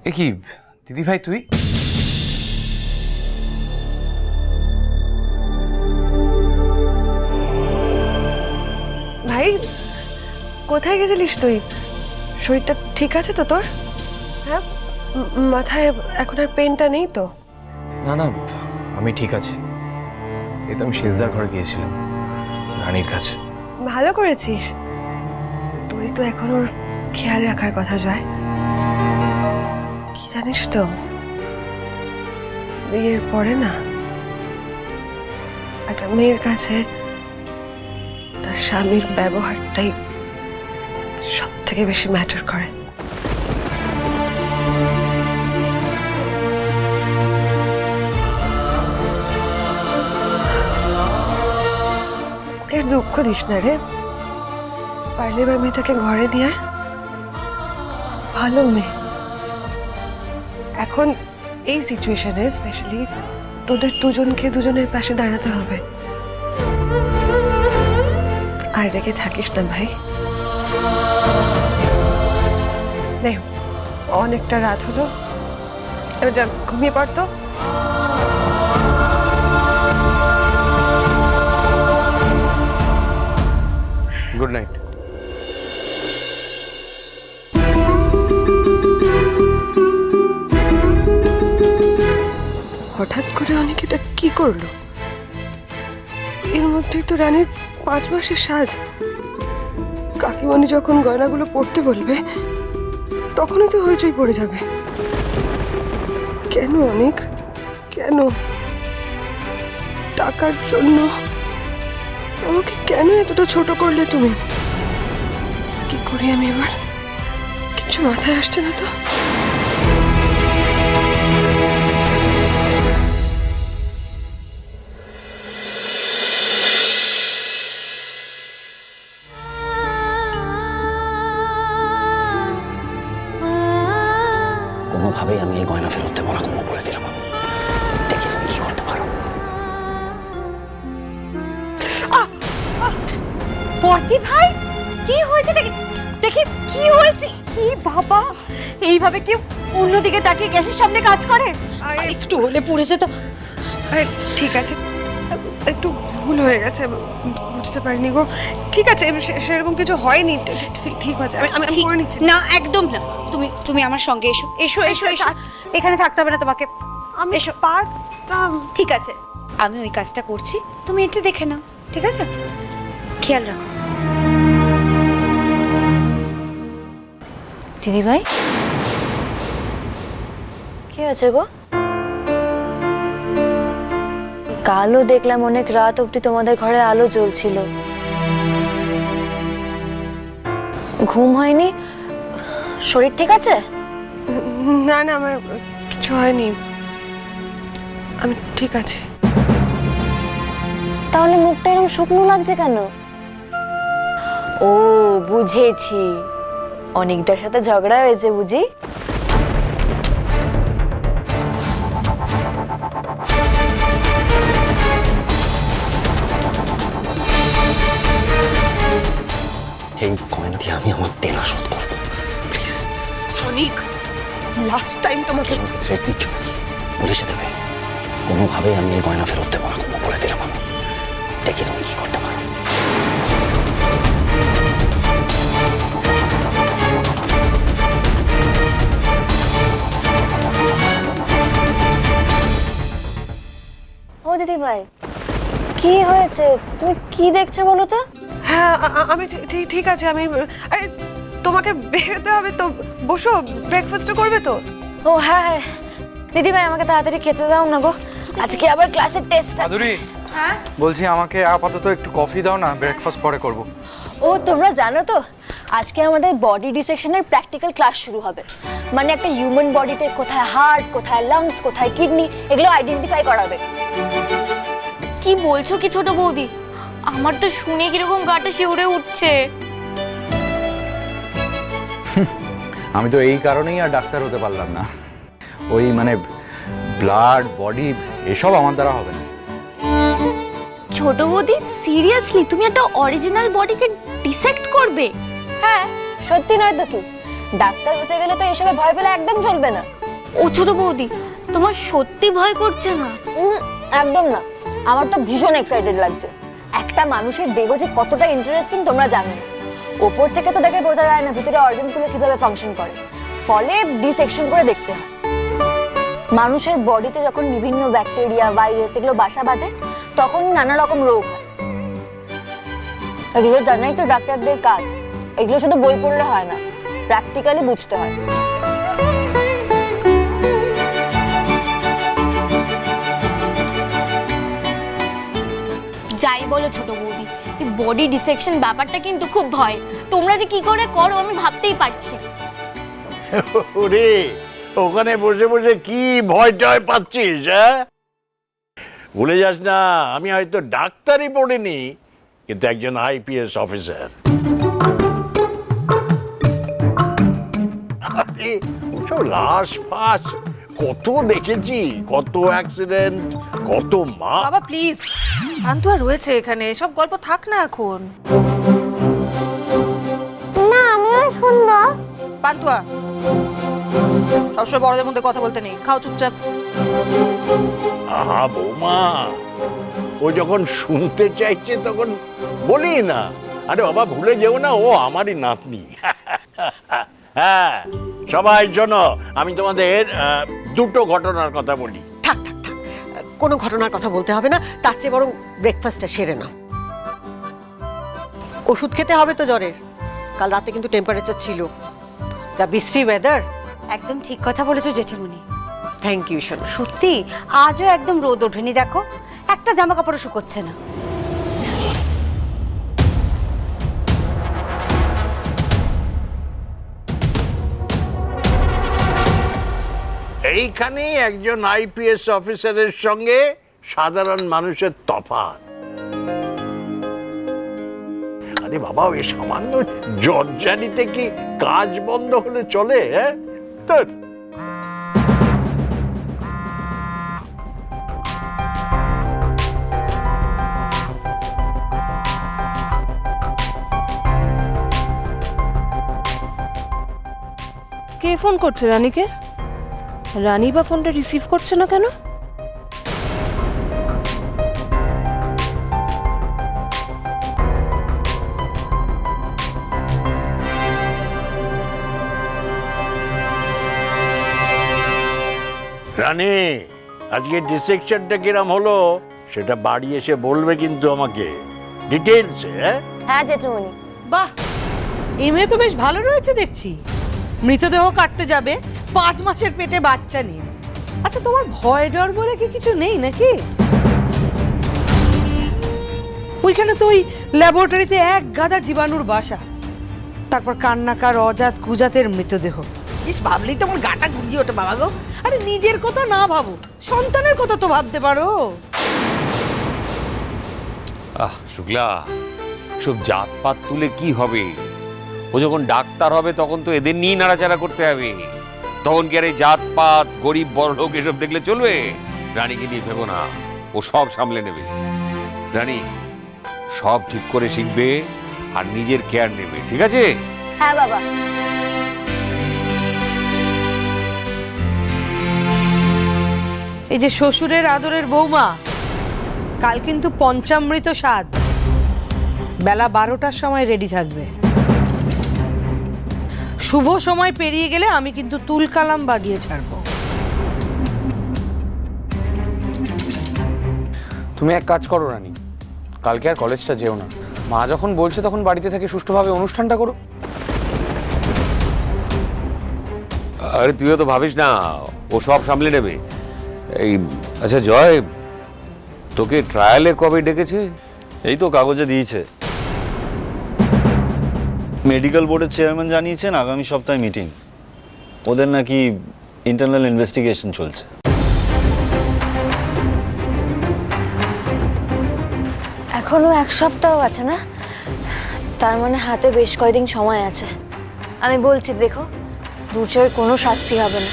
এ কি দিদি ভাই তুই? ভাই কোথায় গেছিলিস তুই? শরীরটা ঠিক আছে তো তোর? হ্যাঁ, মাথায় এখন আর পেনটা নেই তো? না না, আমি ঠিক আছি। এই তো আমি শেষদার ঘরে গিয়েছিলাম, রানীর কাছে। ভালো করেছিস। তোরই তো এখন ওর খেয়াল রাখার কথা জয়। কি জানিস তো, বিয়ের পরে না একটা মেয়ের কাছে তার স্বামীর ব্যবহারটাই সব থেকে বেশি ম্যাটার করে। ওকে আর দুঃখ দিস না রে। পারলে এবার মেয়েটাকে ঘরে নিয়ে আয়। ভালো মেয়ে। এখন এই সিচুয়েশনে স্পেশালি তোদের দুজনকে দুজনের পাশে দাঁড়াতে হবে। আর রেখে থাকিস না ভাই। দেখ অনেকটা রাত হলো, এবার যা ঘুমিয়ে পড়তো। Good night. হঠাৎ করে অনেক এটা কি করলো? এর মধ্যেই তো রানীর 5 মাসের সাজ। কাকিমণি যখন গয়নাগুলো পরতে বলবে তখনই তো হইচই পড়ে যাবে। কেন অনেক, কেন? টাকার জন্য আমাকে কেন এতটা ছোট করলে তুমি? কি করি আমি এবার? কিছু মাথায় আসছে না তো। কোনোভাবেই আমি এই গয়না ফেরত দেবো না, কোনো বলে দিলাম। দেখি তুমি কি করতে পারো। বর্তি ভাই, কি হয়েছে? দেখি দেখি কি হয়েছে? কি বাবা, এইভাবে কেউ অন্যদিকে তাকিয়ে গ্যাসের সামনে কাজ করে? আর একটু হলে পুড়েছে তো। আরে ঠিক আছে, একটু ভুল হয়ে গেছে, বুঝতে পারিনি গো। ঠিক আছে, সেরকম কিছু হয়নি। ঠিক আছে, আমি করে নিচ্ছি। না একদম না, তুমি তুমি আমার সঙ্গে এসো এসো এসো এসো। এখানে থাকতে হবে না তোমাকে, আমি এসো। পারতাম। ঠিক আছে, আমি ওই কাজটা করছি, তুমি এটা দেখে নাও, ঠিক আছে? খেয়াল রাখো। দিদি ভাই, কি আছে গো? কালও দেখলাম অনেক রাত অবধি তোমাদের ঘরে আলো জ্বলছিল। ঘুম হয়নি? শরীর ঠিক আছে? না না, আমার কিছু হয়নি, আমি ঠিক আছি। তাহলে মুখটা এরকম শুকনো লাগছে কেন? ও বুঝেছি, অনেকটার সাথে ঝগড়া হয়েছে বুঝি। এই গয়না দিয়ে আমি আমার দেনা শোধ করবো। প্লিজ অনিক, লাস্ট টাইম তোমাকে আমাকে থ্রেট দিচ্ছ নাকি? পুলিশে দেবে? কোনোভাবেই আমি এই গয়না ফেরত দেবো না, কোনো বলে দিলাম। দেখি তুমি কি করতে পারো। ও দিদি ভাই, কি হয়েছে? তুমি কি দেখছো বলো তো? হ্যাঁ, আমি ঠিক আছে। আমি আরে তোমাকে বেরোতে হবে তো, বসো, ব্রেকফাস্ট করবে তো? ও হ্যাঁ হ্যাঁ, দিদি ভাই আমাকে তাড়াতাড়ি খেতে দাও না গো, আজকে আবার ক্লাসের টেস্ট আছে। মাধুরী, হ্যাঁ বলছি আমাকে আপাতত একটু কফি দাও না, ব্রেকফাস্ট পরে করব। ও তোমরা জানো তো, আজকে আমাদের বডি ডিসেকশনের প্র্যাকটিক্যাল ক্লাস শুরু হবে। মানে একটা হিউম্যান বডিতে কোথায় হার্ট, কোথায় লাংস, কোথায় কিডনি, এগুলো আইডেন্টিফাই করাবে। কি বলছো কি ছোট বৌদি? আমার তো শুনে কিরকম গাটা শিউরে উঠছে। আমি তো এই কারণেই আর ডাক্তার হতে পারলাম না। ওই মানে ব্লাড বডি এসব আমার দ্বারা হবে না। ছোট বৌদি সিরিয়াসলি তুমি একটা অরিজিনাল বডিকে ডিসেক্ট করবে? হ্যাঁ সত্যি নয় তো কি, ডাক্তার হতে গেলে তো এসবে ভয় পেলে একদম চলবে না। ও ছোট বৌদি, তোমার সত্যি ভয় করছে না? একদম না, আমার তো ভীষণ এক্সাইটেড লাগছে। একটা মানুষের দেহ যে কতটা ইন্টারেস্টিং তোমরা জানো না। ওপর থেকে তো দেখে বোঝা যায় না ভিতরে অর্গানসগুলো কিভাবে ফাংশন করে, ফলে ডিসেকশন করে দেখতে হয়। মানুষের বডিতে যখন বিভিন্ন ব্যাকটেরিয়া, ভাইরাস এগুলো বাসা বাঁধে, তখন নানা রকম রোগ হয়। এগুলো জানাই তো ডাক্তারদের কাজ। এগুলো শুধু বই পড়লে হয় না, প্র্যাকটিক্যালি বুঝতে হয়। যাই বলো ছোট বৌদি, এই বডি ডিসেকশন ব্যাপারটা কিন্তু খুব ভয়। তোমরা যে কি করে করো আমি ভাবতেই পারছি। ওরে, ওখানে বসে বসে কি ভয় টয় পাচ্ছিস? হ্যাঁ, ভুলে যাস না আমি হয়তো ডাক্তারই পড়িনি, কিন্তু একজন আইপিএস অফিসার। আরে ওসব লাশ ফাঁস কত দেখেছি, কত অ্যাক্সিডেন্ট, কত মা। বাবা প্লিজ, পান্তুয়া রয়েছে এখানে, সব গল্প থাক না এখন। না, আমিও শুনবো। পান্তুয়া, সবসময় বড়দের মধ্যে কথা বলতে নেই, খাও চুপচাপ। আহা বৌমা, ও যখন শুনতে চাইছে তখন বলি না। আরে বাবা ভুলে যেও না, ও আমারই নাতনি। হ্যাঁ, সবাই শোনো, আমি তোমাদের দুটো ঘটনার কথা বলি। থাক থাক থাক, কোনো ঘটনার কথা বলতে হবে না, তার চেয়ে বরং ব্রেকফাস্টটা সেরে নাও। ওষুধ খেতে হবে তো জ্বরের, কাল রাতে কিন্তু টেম্পারেচার ছিল, যা বিশ্রী ওয়েদার। একদম ঠিক কথা বলেছো জেঠিমণি। থ্যাংক ইউ শোনো। সত্যি আজও একদম রোদ ওঠেনি, দেখো একটা জামা কাপড়ও শুকোচ্ছে না। এইখানেই একজন আইপিএস অফিসারের সঙ্গে সাধারণ মানুষের তফাৎ। আরে বাবা, ওই সামান্য জর্জারিতে কি কাজ বন্ধ হলে চলে? হ্যাঁ, কে ফোন করছে রানীকে? রানী বা ফোনটা রিসিভ করছে না কেন? রানী, আজকে ডিসেকশনটা কিরম হলো সেটা বাড়ি এসে বলবে কিন্তু আমাকে ডিটেইলসে। হ্যাঁ জেঠুমনি। বাহ, এই মেয়ে তো বেশ ভালো রয়েছে দেখছি। মৃতদেহ কাটতে যাবে 5 মাসের পেটে বাচ্চা নিয়ে। আচ্ছা, তোমার ভয় ডর বলে কি কিছু নেই নাকি? ওইখানে তো ওই ল্যাবরেটরিতে এক গাদা জীবাণুর বাসা, তারপর কান্নাকার অজাত কুজাতের মৃতদেহ। ইস, ভাবলেই তো আমার গাটা গুলিয়ে ওঠে বাবা গো। আরে নিজের কথা না ভাবো, সন্তানের কথা তো ভাবতে পারো। শুক্লা, সব জাতপাত তুলে কি হবে? ও যখন ডাক্তার হবে তখন তো এদের নিয়ে নাড়াচাড়া করতে হবে। তখন কি আর এই জাতপাত, গরিব বড়লোক এসব দেখলে চলবে? রানীকে নিয়ে ভেবো না, ও সব সামলে নেবে। রানী সব ঠিক করে শিখবে আর নিজের কেয়ার নেবে, ঠিক আছে? হ্যাঁ বাবা। এই যে শ্বশুরের আদরের বৌমা, কাল কিন্তু পঞ্চামৃত স্বাদ, বেলা 12টার সময় রেডি থাকবে। শুভ সময় পেরিয়ে গেলে আমি কিন্তু তুলকালাম বাগিয়ে ছাড়বো। তুমি এক কাজ করো রানী, কালকে আর কলেজটা যেও না। মা যখন বলছে তখন বাড়িতে থেকে সুষ্ঠুভাবে অনুষ্ঠানটা করো। আরে তুইও তো ভাবিস না, ও সব সামলে নেবে। এই আচ্ছা জয়, তোকে ট্রায়ালে কবে ডেকেছে? এই তো কাগজে দিয়েছে। মেডিকেল বোর্ডের চেয়ারম্যান জানিয়েছেন আগামী সপ্তাহে মিটিং। ওদের নাকি ইন্টারনাল ইনভেস্টিগেশন চলছে। এখনো 1 সপ্তাহ আছে না? তার মানে হাতে বেশ কয়েকদিন সময় আছে। আমি বলছি দেখো, দুচের কোনো শাস্তি হবে না।